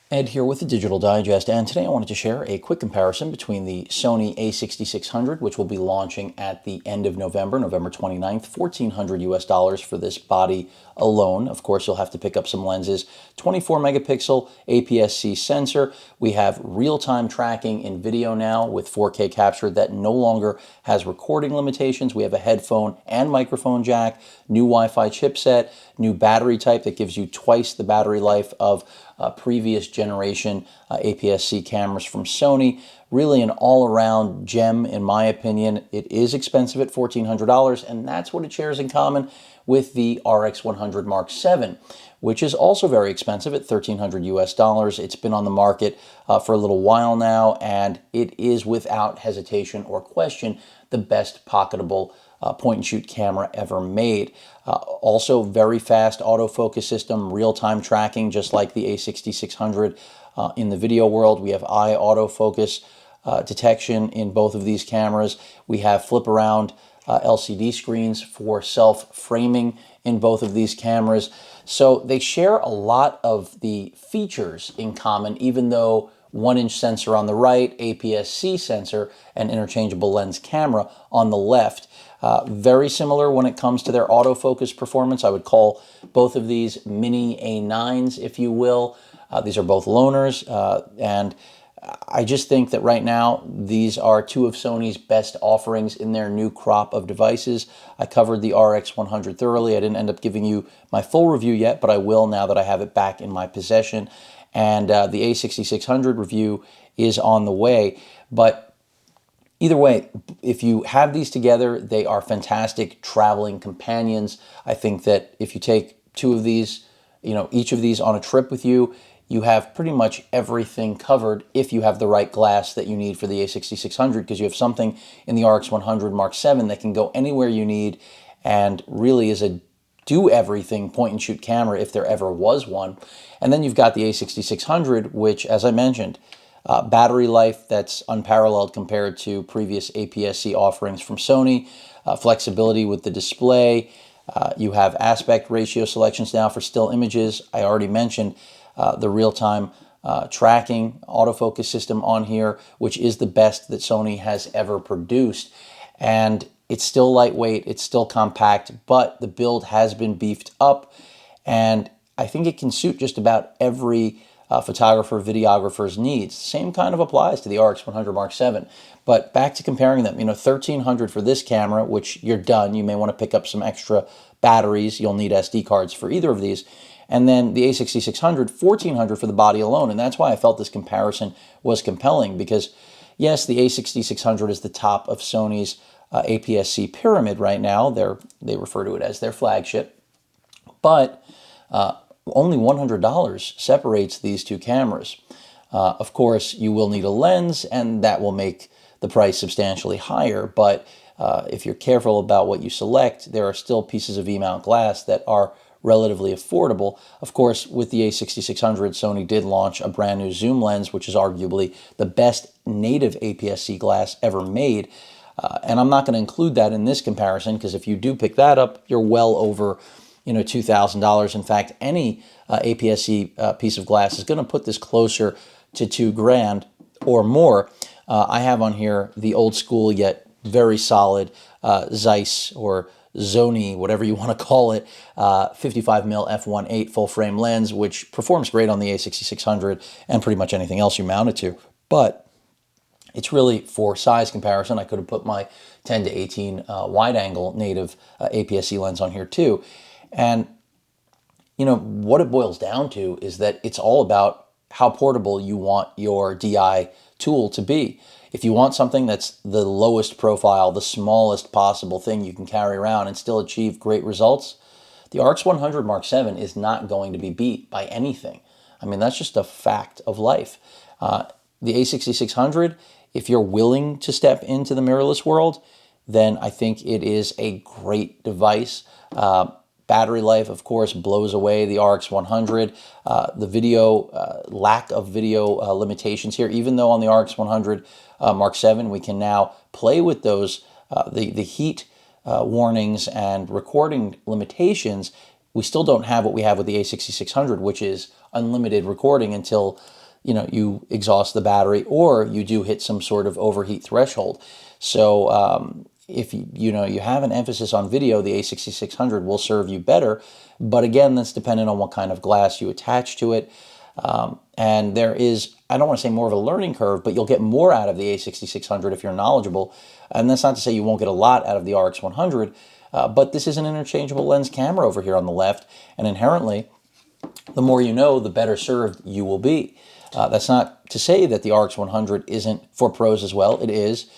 Ed here with the Digital Digest, and today I wanted to share a quick comparison between the Sony a6600, which will be launching at the end of November, November 29th, $1,400 for this body alone. Of course, you'll have to pick up some lenses, 24 megapixel Aps-C sensor. We have real-time tracking in video now with 4K capture that no longer has recording limitations. We have a headphone and microphone jack, new Wi-Fi chipset, new battery type that gives you twice the battery life of previous generation Aps-C cameras from Sony. Really an all-around gem, in my opinion. It is expensive at $1,400, and that's what it shares in common with the RX100 Mark VII, which is also very expensive at $1,300. It's been on the market for a little while now, and it is without hesitation or question the best pocketable point-and-shoot camera ever made. Also very fast autofocus system, real-time tracking, just like the a6600 in the video world. We have eye autofocus detection in both of these cameras. We have flip-around LCD screens for self-framing in both of these cameras. So they share a lot of the features in common, even though 1-inch sensor on the right, Aps-C sensor, and interchangeable lens camera on the left. Very similar when it comes to their autofocus performance. I would call both of these mini A9s, if you will. These are both loners, and I just think that right now these are two of Sony's best offerings in their new crop of devices. I covered the RX100 thoroughly. I didn't end up giving you my full review yet, but I will now that I have it back in my possession. And the a6600 review is on the way. But either way, if you have these together, they are fantastic traveling companions. I think that if you take two of these, each of these on a trip with you, you have pretty much everything covered if you have the right glass that you need for the a6600, because you have something in the RX100 Mark VII that can go anywhere you need and really is a do-everything point-and-shoot camera if there ever was one. And then you've got the a6600, which, as I mentioned, battery life that's unparalleled compared to previous Aps-C offerings from Sony, flexibility with the display. You have aspect ratio selections now for still images. I already mentioned the real-time tracking autofocus system on here, which is the best that Sony has ever produced. And it's still lightweight, it's still compact, but the build has been beefed up, and I think it can suit just about every photographer, videographer's needs. Same kind of applies to the RX100 Mark VII. But back to comparing them, $1,300 for this camera, which you're done. You may want to pick up some extra batteries. You'll need SD cards for either of these. And then the a6600, $1,400 for the body alone. And that's why I felt this comparison was compelling, because yes, the a6600 is the top of Sony's Aps-C pyramid right now. They refer to it as their flagship. But only $100 separates these two cameras. Of course, you will need a lens, and that will make the price substantially higher. But if you're careful about what you select, there are still pieces of E-mount glass that are relatively affordable. Of course, with the a6600, Sony did launch a brand new zoom lens, which is arguably the best native Aps-C glass ever made. And I'm not going to include that in this comparison, because if you do pick that up, you're well over $2,000. In fact, any Aps-C piece of glass is going to put this closer to $2,000 or more. I have on here the old school yet very solid Zeiss or Sony, whatever you want to call it, 55mm f1.8 full frame lens, which performs great on the a6600 and pretty much anything else you mount it to. But it's really for size comparison. I could have put my 10 to 18 wide angle native Aps-C lens on here too. And what it boils down to is that it's all about how portable you want your DI tool to be. If you want something that's the lowest profile, the smallest possible thing you can carry around and still achieve great results, the RX100 Mark VII is not going to be beat by anything. I mean, that's just a fact of life. The a6600, if you're willing to step into the mirrorless world, then I think it is a great device. Battery life, of course, blows away the RX100. The video, lack of video limitations here, even though on the RX100 Mark VII, we can now play with those, the heat warnings and recording limitations. we still don't have what we have with the a6600, which is unlimited recording until you exhaust the battery or you do hit some sort of overheat threshold. So if you have an emphasis on video, the a6600 will serve you better. But again, that's dependent on what kind of glass you attach to it. And there is, I don't want to say more of a learning curve, but you'll get more out of the a6600 if you're knowledgeable. And that's not to say you won't get a lot out of the RX100, but this is an interchangeable lens camera over here on the left, and inherently, the more you know, the better served you will be. That's not to say that the RX100 isn't for pros as well. It is.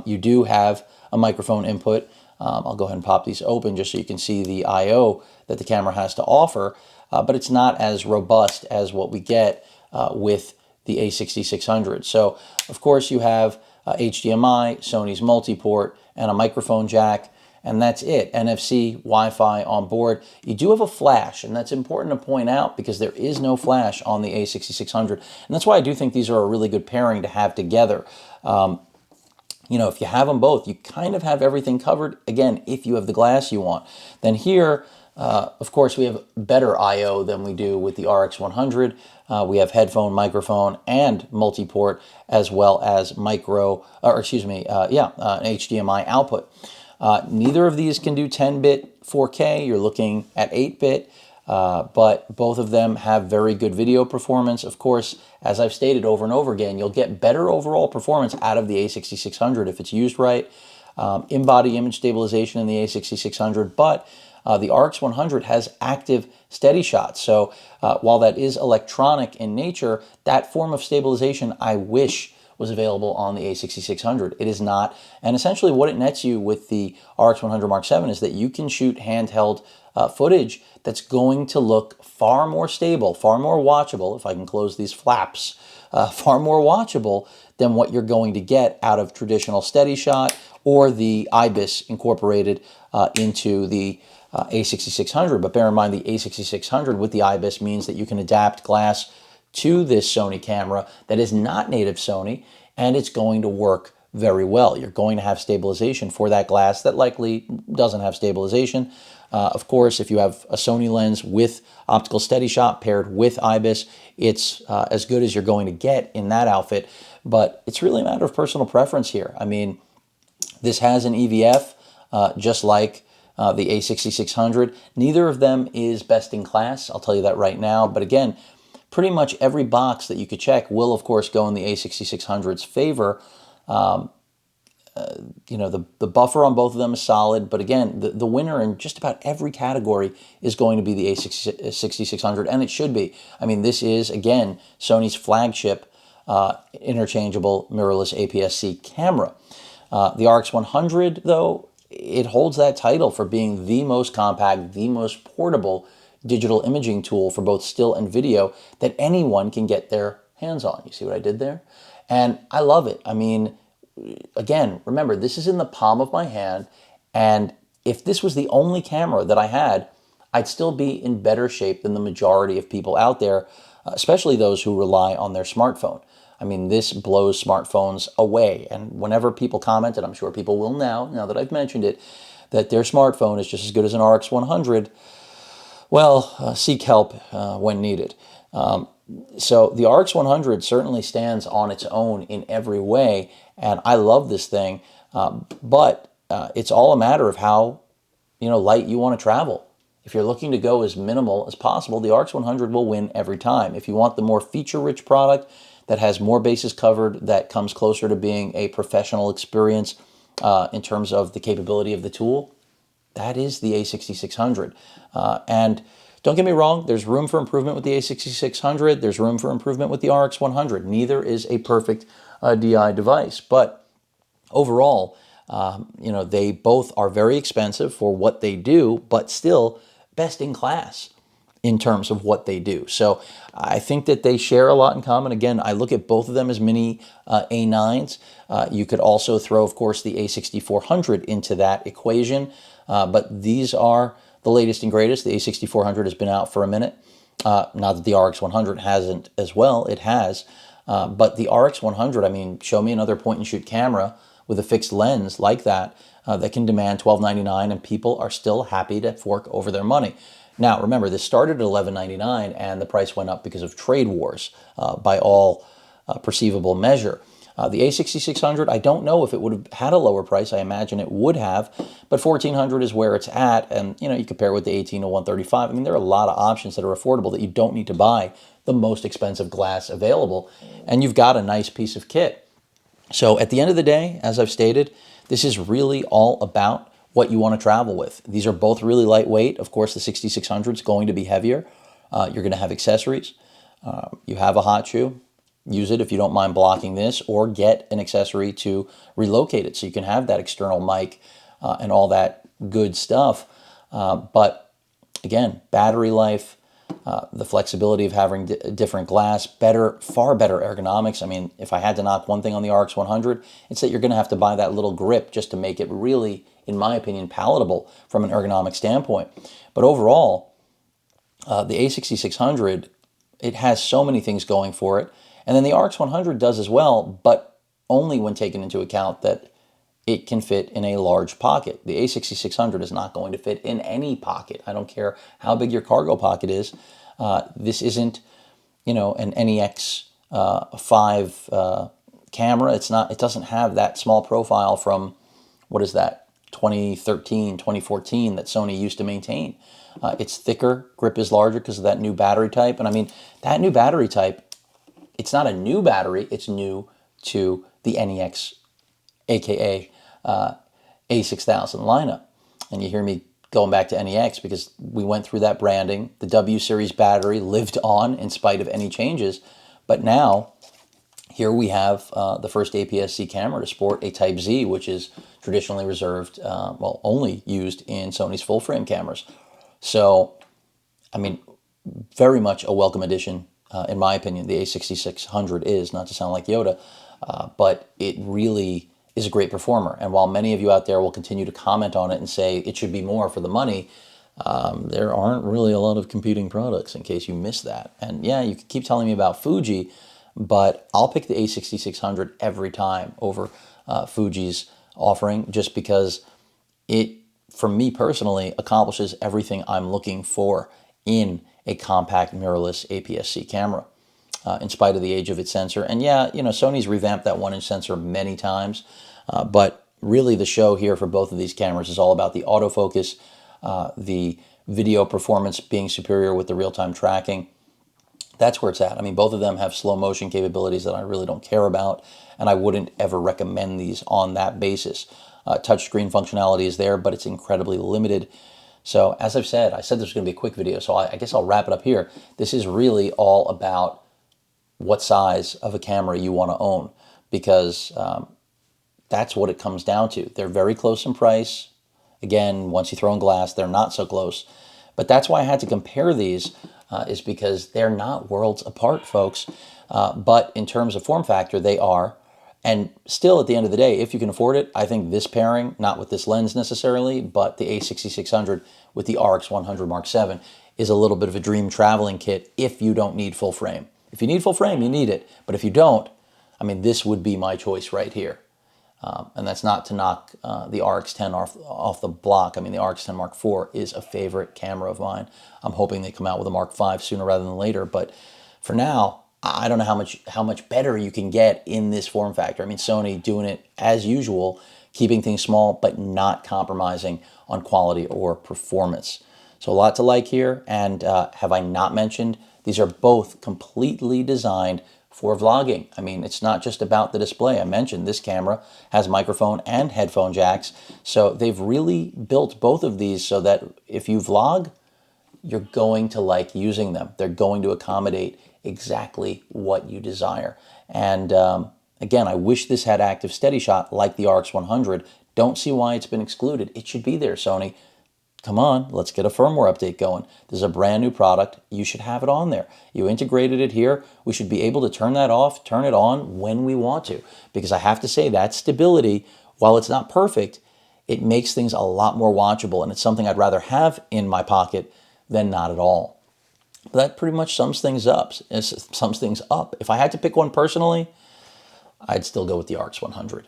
You do have a microphone input. I'll go ahead and pop these open just so you can see the I/O that the camera has to offer, but it's not as robust as what we get with the a6600. So, of course, you have HDMI, Sony's multi-port, and a microphone jack, and that's it. NFC, Wi-Fi on board. You do have a flash, and that's important to point out because there is no flash on the a6600, and that's why I do think these are a really good pairing to have together. If you have them both, you kind of have everything covered, again, if you have the glass you want. Then here, of course, we have better I/O than we do with the RX100. We have headphone, microphone, and multi-port, as well as an HDMI output. Neither of these can do 10-bit 4K. You're looking at 8-bit, but both of them have very good video performance. Of course, as I've stated over and over again, you'll get better overall performance out of the a6600 if it's used right. In-body image stabilization in the a6600, but the RX100 has active steady shots. So while that is electronic in nature, that form of stabilization I wish was available on the a6600. It is not. And essentially what it nets you with the RX100 Mark VII is that you can shoot handheld footage that's going to look far more stable, far more watchable, if I can close these flaps, far more watchable than what you're going to get out of traditional steady shot or the IBIS incorporated into the a6600. But bear in mind the a6600 with the IBIS means that you can adapt glass to this Sony camera that is not native Sony, and it's going to work very well. You're going to have stabilization for that glass that likely doesn't have stabilization. Of course, if you have a Sony lens with optical steady shot paired with IBIS, it's as good as you're going to get in that outfit. But it's really a matter of personal preference here. I mean, this has an EVF, just like the a6600. Neither of them is best in class, I'll tell you that right now. But again, pretty much every box that you could check will, of course, go in the a6600's favor. The buffer on both of them is solid, but again, the winner in just about every category is going to be the a6600, and it should be. I mean, this is, again, Sony's flagship interchangeable mirrorless APS-C camera. The RX100, though, it holds that title for being the most compact, the most portable digital imaging tool for both still and video that anyone can get their hands on. You see what I did there? And I love it. I mean, again, remember, this is in the palm of my hand, and if this was the only camera that I had, I'd still be in better shape than the majority of people out there, especially those who rely on their smartphone. I mean, this blows smartphones away, and whenever people comment, and I'm sure people will now that I've mentioned it, that their smartphone is just as good as an RX100, well, seek help when needed. So the RX100 certainly stands on its own in every way, and I love this thing, but it's all a matter of how light you want to travel. If you're looking to go as minimal as possible, the RX100 will win every time. If you want the more feature-rich product that has more bases covered, that comes closer to being a professional experience in terms of the capability of the tool, that is the a6600. And don't get me wrong, there's room for improvement with the a6600. There's room for improvement with the RX100. Neither is a perfect DI device. But overall, they both are very expensive for what they do, but still best in class in terms of what they do. So I think that they share a lot in common. Again, I look at both of them as mini A9s. You could also throw, of course, the a6400 into that equation. But these are the latest and greatest. The a6400 has been out for a minute. Not that the RX100 hasn't as well. It has. But the RX100, I mean, show me another point-and-shoot camera with a fixed lens like that that can demand $12.99, and people are still happy to fork over their money. Now, remember, this started at $11.99, and the price went up because of trade wars by all perceivable measure. The A6600, I don't know if it would have had a lower price. I imagine it would have, but $1,400 is where it's at, and you compare it with the 18 to 135. I mean, there are a lot of options that are affordable that you don't need to buy the most expensive glass available, and you've got a nice piece of kit. So at the end of the day, as I've stated, this is really all about what you want to travel with. These are both really lightweight. Of course, the 6600 is going to be heavier. You're going to have accessories. You have a hot shoe. Use it if you don't mind blocking this, or get an accessory to relocate it so you can have that external mic and all that good stuff. But again, battery life, the flexibility of having different glass, far better ergonomics. I mean, if I had to knock one thing on the RX100, it's that you're going to have to buy that little grip just to make it really, in my opinion, palatable from an ergonomic standpoint. But overall, the A6600, it has so many things going for it. And then the RX100 does as well, but only when taken into account that it can fit in a large pocket. The A6600 is not going to fit in any pocket. I don't care how big your cargo pocket is. This isn't, an NEX 5 camera. It's not. It doesn't have that small profile from, what is that, 2013, 2014 that Sony used to maintain. It's thicker, grip is larger because of that new battery type. And I mean, that new battery type, it's not a new battery, it's new to the NEX, aka A6000 lineup. And you hear me going back to NEX because we went through that branding. The W series battery lived on in spite of any changes. But now, here we have the first APS-C camera to sport a Type Z, which is traditionally reserved, only used in Sony's full-frame cameras. So, I mean, very much a welcome addition, in my opinion. The A6600 is, not to sound like Yoda, but it really is a great performer. And while many of you out there will continue to comment on it and say it should be more for the money, there aren't really a lot of competing products, in case you missed that. And yeah, you can keep telling me about Fuji, but I'll pick the A6600 every time over Fuji's offering, just because it, for me personally, accomplishes everything I'm looking for in a compact mirrorless APS-C camera, in spite of the age of its sensor. And yeah, Sony's revamped that 1-inch sensor many times, but really the show here for both of these cameras is all about the autofocus, the video performance being superior with the real-time tracking. That's where it's at. I mean, both of them have slow motion capabilities that I really don't care about, and I wouldn't ever recommend these on that basis. Touchscreen functionality is there, but it's incredibly limited. So as I said this was going to be a quick video, so I guess I'll wrap it up here. This is really all about what size of a camera you want to own, because that's what it comes down to. They're very close in price. Again, once you throw in glass, they're not so close. But that's why I had to compare these, is because they're not worlds apart, folks. But in terms of form factor, they are. And still, at the end of the day, if you can afford it, I think this pairing, not with this lens necessarily, but the A6600 with the RX100 Mark VII, is a little bit of a dream traveling kit if you don't need full frame. If you need full frame, you need it. But if you don't, I mean, this would be my choice right here. And that's not to knock the RX10 off the block. I mean, the RX10 Mark IV is a favorite camera of mine. I'm hoping they come out with a Mark V sooner rather than later. But for now, I don't know how much better you can get in this form factor. I mean, Sony doing it as usual, keeping things small, but not compromising on quality or performance. So a lot to like here. And have I not mentioned, these are both completely designed for vlogging. I mean, it's not just about the display. I mentioned this camera has microphone and headphone jacks. So they've really built both of these so that if you vlog, you're going to like using them. They're going to accommodate exactly what you desire. And again, I wish this had active steady shot like the RX100. Don't see why it's been excluded. It should be there, Sony. Come on, let's get a firmware update going. This is a brand new product. You should have it on there. You integrated it here. We should be able to turn that off, turn it on when we want to. Because I have to say, that stability, while it's not perfect, it makes things a lot more watchable. And it's something I'd rather have in my pocket than not at all. But that pretty much sums things up. If I had to pick one personally, I'd still go with the RX100.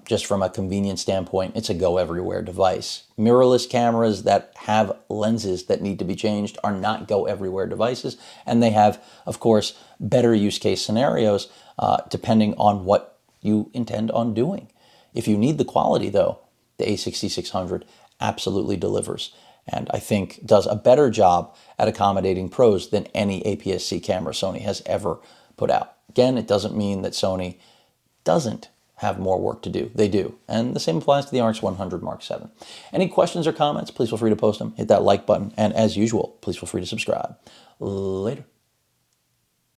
Just from a convenience standpoint, it's a go-everywhere device. Mirrorless cameras that have lenses that need to be changed are not go-everywhere devices, and they have, of course, better use case scenarios depending on what you intend on doing. If you need the quality, though, the a6600 absolutely delivers, and I think does a better job at accommodating pros than any APS-C camera Sony has ever put out. Again, it doesn't mean that Sony doesn't have more work to do. They do. And the same applies to the RX100 Mark VII. Any questions or comments, please feel free to post them. Hit that like button. And as usual, please feel free to subscribe. Later.